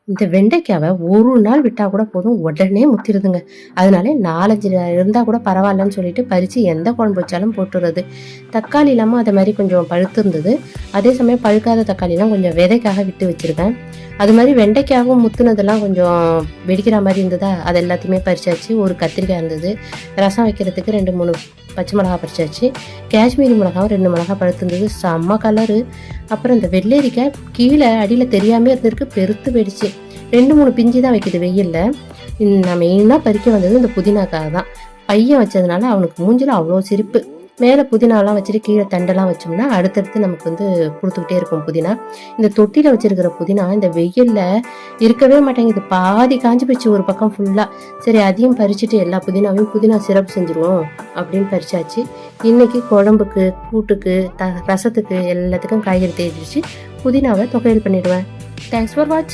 இந்த வெண்டைக்காவை ஒரு நாள் விட்டா கூட போதும், உடனே முத்திருதுங்க. அதனால 4, 5 இருந்தா கூட பரவாயில்லன்னு சொல்லிட்டு பறிச்சு எந்த குழம்பு வச்சாலும் போட்டுறது. தக்காளி இல்லாமல் அதை மாதிரி கொஞ்சம் பழுத்து இருந்தது. அதே சமயம் பழுக்காத தக்காளிலாம் கொஞ்சம் விதைக்காக விட்டு வச்சிருக்கேன். அது மாதிரி வெண்டைக்காவும் முத்துனதெல்லாம் கொஞ்சம் வெடிக்கிற மாதிரி இருந்ததா, அது எல்லாத்தையுமே பறிச்சாச்சு. ஒரு கத்திரிக்காய் இருந்தது, ரசம் வைக்கிறதுக்கு 2, 3 பச்சை மிளகா பறிச்சாச்சு. காஷ்மீரி மிளகாவும் 2 மிளகா பழுத்துருந்தது, செம்ம கலரு. அப்புறம் இந்த வெள்ளரிக்காய் கீழே அடியில் தெரியாமல் இருந்திருக்கு, பெருத்து போயிடுச்சு. 2, 3 பிஞ்சு தான் வைக்குது வெயில்ல. நான் மெயினாக பறிக்க வந்தது இந்த புதினாக்காக தான். பையன் வச்சதுனால அவனுக்கு மூஞ்சில் அவ்வளோ சிரிப்பு. மேலே புதினாலாம் வச்சுட்டு கீழே தண்டெல்லாம் வச்சோம்னா அடுத்தடுத்து நமக்கு கொடுத்துக்கிட்டே இருக்கும் புதினா. இந்த தொட்டியில் வச்சிருக்கிற புதினா இந்த வெயிலில் இருக்கவே மாட்டேங்குது, பாதி காஞ்சி போச்சு ஒரு பக்கம் ஃபுல்லாக. சரி அதையும் பறிச்சுட்டு எல்லா புதினாவையும் புதினா சிரப் செஞ்சுருவோம் அப்படின்னு பறிச்சாச்சு. இன்னைக்கு குழம்புக்கு, கூட்டுக்கு, ரசத்துக்கு எல்லாத்துக்கும் காய்கறி தேடிச்சு புதினாவை தொகையல் பண்ணிடுவேன். தேங்க்ஸ் ஃபார் வாட்சிங்.